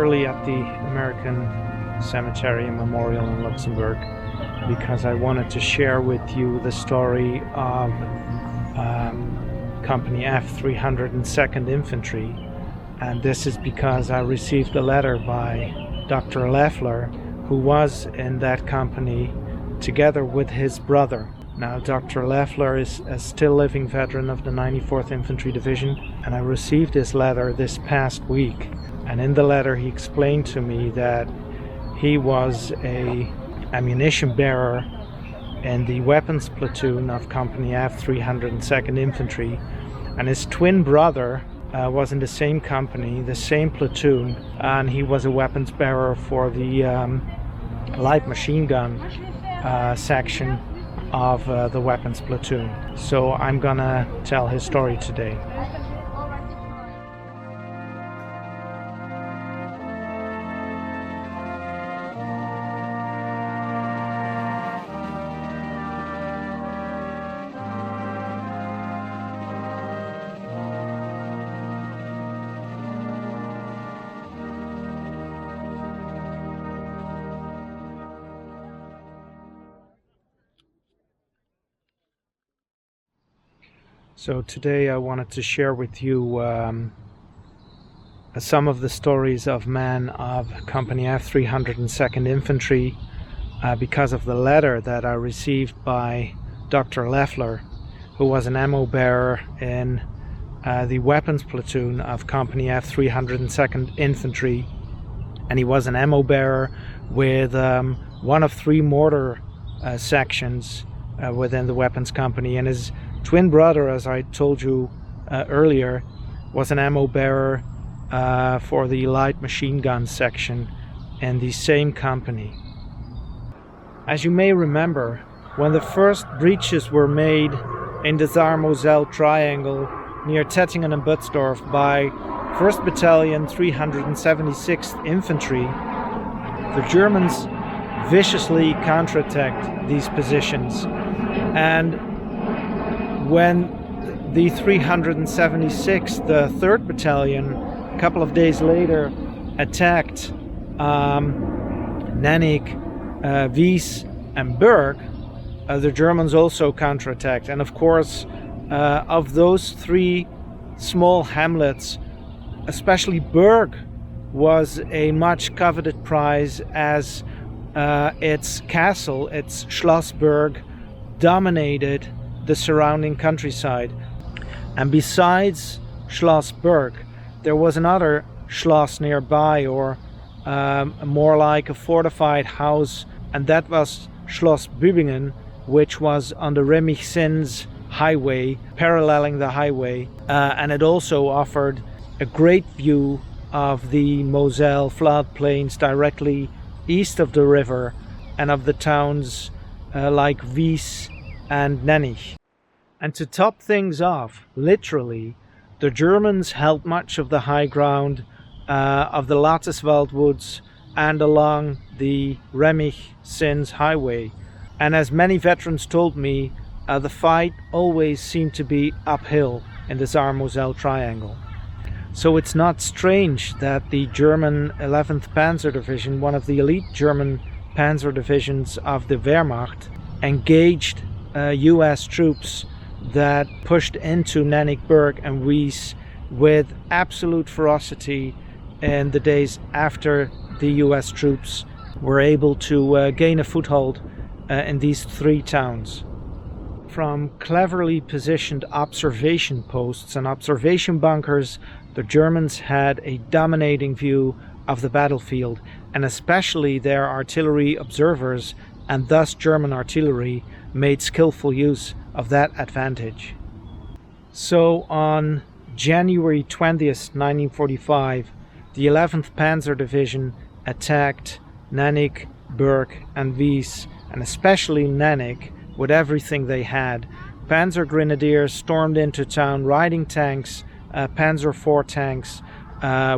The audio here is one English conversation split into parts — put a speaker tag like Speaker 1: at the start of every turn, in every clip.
Speaker 1: early at the American Cemetery and Memorial in Luxembourg because I wanted to share with you the story of Company F 302nd Infantry, and this is because I received a letter by Dr. Leffler, who was in that company together with his brother. Now, Dr. Leffler is a still living veteran of the 94th Infantry Division, and I received this letter this past week. And in the letter he explained to me that he was a ammunition bearer in the Weapons Platoon of Company F 302nd Infantry, and his twin brother was in the same company, the same platoon, and he was a weapons bearer for the light machine gun section of the Weapons Platoon. So I'm gonna tell his story today. So today I wanted to share with you some of the stories of men of Company F 302nd Infantry because of the letter that I received by Dr. Leffler, who was an ammo bearer in the Weapons Platoon of Company F 302nd Infantry, and he was an ammo bearer with one of 3 mortar sections within the Weapons Company, and his twin brother, as I told you earlier, was an ammo bearer for the light machine gun section in the same company. As you may remember, when the first breaches were made in the Saa-Moselle Triangle near Tettingen and Butsdorf by 1st Battalion 376th Infantry, the Germans viciously counterattacked these positions, and when the 376th, the 3rd Battalion, a couple of days later attacked Nennig, Wies and Berg, the Germans also counterattacked. And of course, of those 3 small hamlets, especially Berg was a much coveted prize, as its castle, its Schloss Berg, dominated the surrounding countryside. And besides Schloss Berg, there was another Schloss nearby, or more like a fortified house, and that was Schloss Bübingen, which was on the Remich-Sinz highway, paralleling the highway, and it also offered a great view of the Moselle floodplains directly east of the river and of the towns like Wies and Nennig. And to top things off, literally, the Germans held much of the high ground of the Lattiswald woods and along the Remich-Sinz highway. And as many veterans told me, the fight always seemed to be uphill in the Saa-Moselle Triangle. So it's not strange that the German 11th Panzer Division, one of the elite German panzer divisions of the Wehrmacht, engaged US troops that pushed into Nennig, Berg and Wies with absolute ferocity in the days after the US troops were able to gain a foothold in these 3 towns. From cleverly positioned observation posts and observation bunkers, the Germans had a dominating view of the battlefield, and especially their artillery observers, and thus German artillery, made skillful use of that advantage. So on January 20th, 1945, the 11th Panzer Division attacked Nennig, Berg and Wies, and especially Nennig, with everything they had. Panzer Grenadiers stormed into town riding tanks, Panzer IV tanks,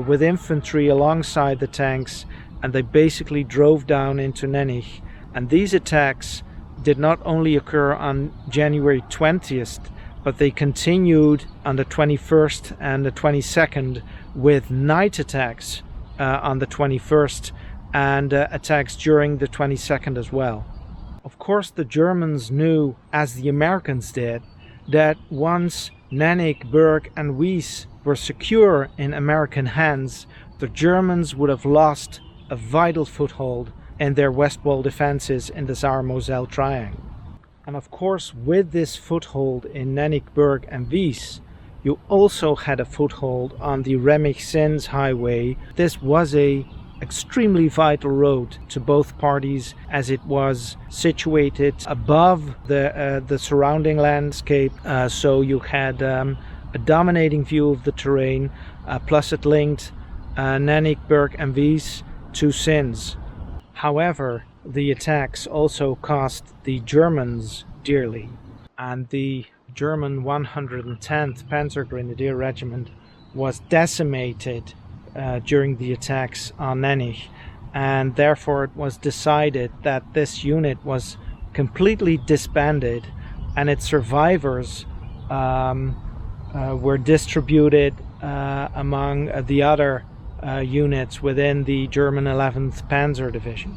Speaker 1: with infantry alongside the tanks, and they basically drove down into Nennig. And these attacks did not only occur on January 20th, but they continued on the 21st and the 22nd with night attacks on the 21st and attacks during the 22nd as well. Of course, the Germans knew, as the Americans did, that once Nennig, Berg and Wies were secure in American hands, the Germans would have lost a vital foothold in their west wall defenses in the Saa-Moselle Triangle. And of course, with this foothold in Nennig, Berg and Wies, you also had a foothold on the Remich-Sinz highway. This was a extremely vital road to both parties, as it was situated above the surrounding landscape, so you had a dominating view of the terrain, plus it linked Nennig, Berg and Wies to Sinz. However, the attacks also cost the Germans dearly, and the German 110th Panzer Grenadier Regiment was decimated during the attacks on Nennig, and therefore it was decided that this unit was completely disbanded and its survivors were distributed among the other units within the German 11th Panzer Division.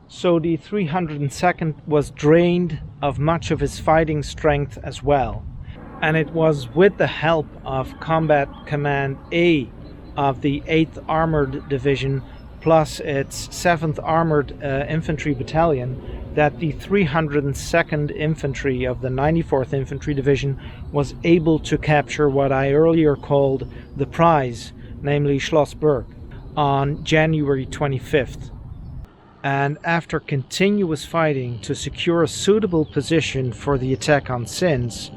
Speaker 1: So the 302nd was drained of much of its fighting strength as well, and it was with the help of Combat Command A of the 8th Armored Division plus its 7th Armored Infantry Battalion that the 302nd Infantry of the 94th Infantry Division was able to capture what I earlier called the prize, namely Schloss Berg, on January 25th. And after continuous fighting to secure a suitable position for the attack on Sinz,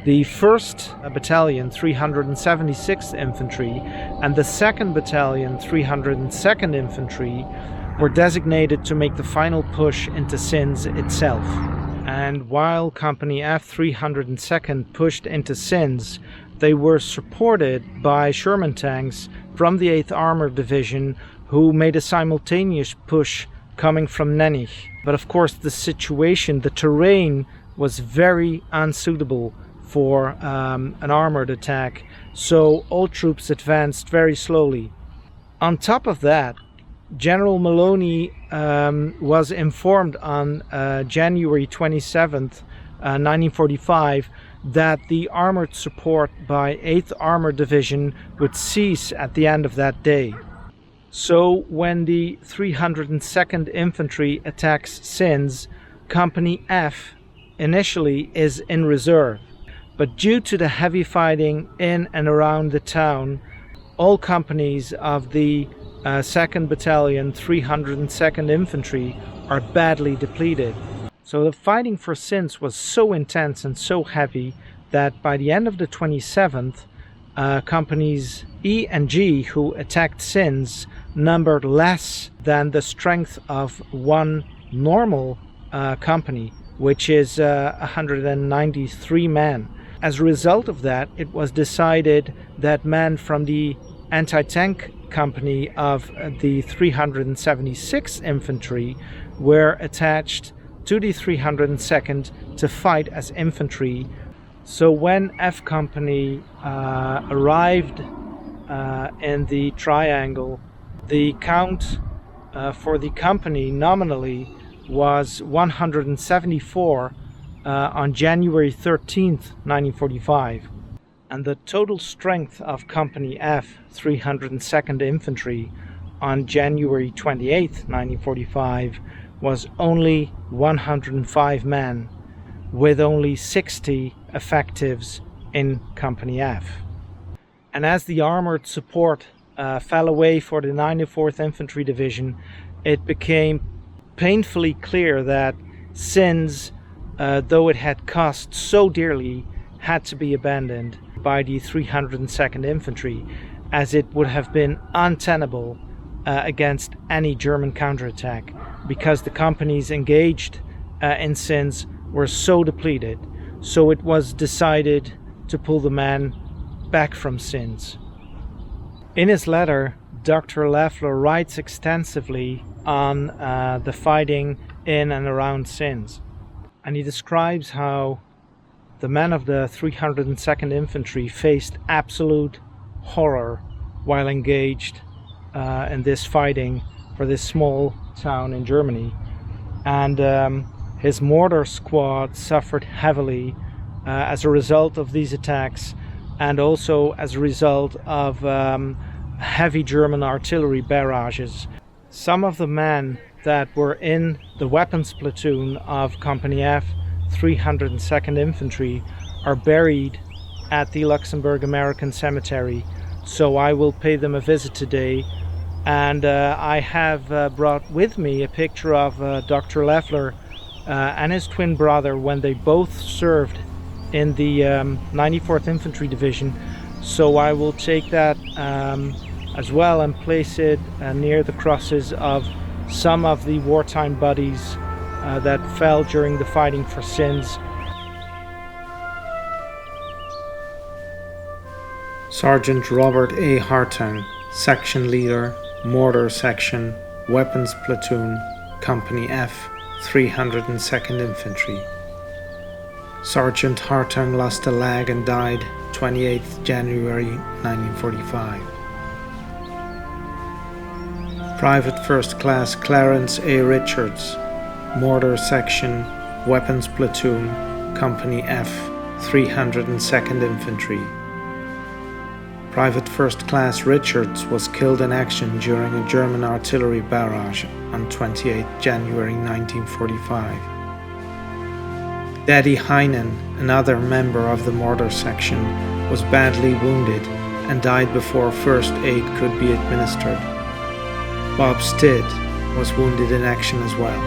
Speaker 1: the 1st Battalion, 376th Infantry, and the 2nd Battalion, 302nd Infantry, were designated to make the final push into Sinz itself. And while Company F 302nd pushed into Sinz, they were supported by Sherman tanks from the 8th Armored Division, who made a simultaneous push coming from Nennig. But of course the situation, the terrain, was very unsuitable for an armored attack, so all troops advanced very slowly. On top of that, General Maloney was informed on January 27th, 1945, that the armored support by 8th Armored Division would cease at the end of that day. So when the 302nd Infantry attacks Sinz, Company F initially is in reserve. But due to the heavy fighting in and around the town, all companies of the 2nd Battalion, 302nd Infantry are badly depleted. So the fighting for Sinz was so intense and so heavy that by the end of the 27th, companies E and G who attacked Sinz numbered less than the strength of one normal company, which is 193 men. As a result of that, it was decided that men from the anti-tank company of the 376th Infantry were attached to the 302nd to fight as infantry. So when F Company arrived in the triangle, the count for the company nominally was 174 on January 13th, 1945. And the total strength of Company F, 302nd Infantry, on January 28th, 1945, was only 105 men, with only 60 effectives in Company F. And as the armored support fell away for the 94th Infantry Division, it became painfully clear that Sinz, though it had cost so dearly, had to be abandoned by the 302nd Infantry, as it would have been untenable against any German counterattack, because the companies engaged in Sinz were so depleted. So it was decided to pull the men back from Sinz. In his letter, Dr. Leffler writes extensively on the fighting in and around Sinz, and he describes how the men of the 302nd Infantry faced absolute horror while engaged in this fighting for this small town in Germany. And his mortar squad suffered heavily as a result of these attacks, and also as a result of heavy German artillery barrages. Some of the men that were in the weapons platoon of Company F, 302nd Infantry, are buried at the Luxembourg American Cemetery, so I will pay them a visit today. And I have brought with me a picture of Dr. Leffler and his twin brother when they both served in the 94th Infantry Division. So I will take that as well and place it near the crosses of some of the wartime buddies that fell during the fighting for Sinz.
Speaker 2: Sergeant Robert A. Hartung, Section Leader, Mortar Section, Weapons Platoon, Company F, 302nd Infantry. Sergeant Hartung lost a leg and died 28th January 1945. Private First Class Clarence A. Richards, Mortar Section, Weapons Platoon, Company F, 302nd Infantry. Private First Class Richards was killed in action during a German artillery barrage on 28 January 1945. Daddy Heinen, another member of the mortar section, was badly wounded and died before first aid could be administered. Bob Stitt was wounded in action as well.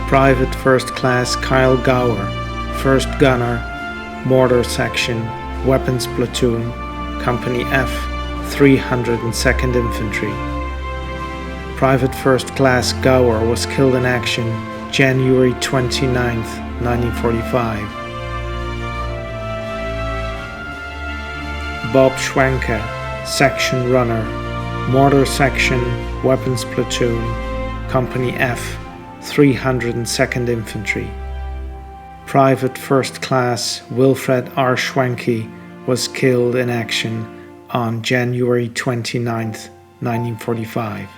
Speaker 2: Private First Class Kyle Gauer, First Gunner, Mortar Section, Weapons Platoon, Company F, 302nd Infantry. Private First Class Gauer was killed in action January 29, 1945. Bob Schwanke, Section Runner, Mortar Section, Weapons Platoon, Company F, 302nd Infantry. Private First Class Wilfred R. Schwanke was killed in action on January 29, 1945.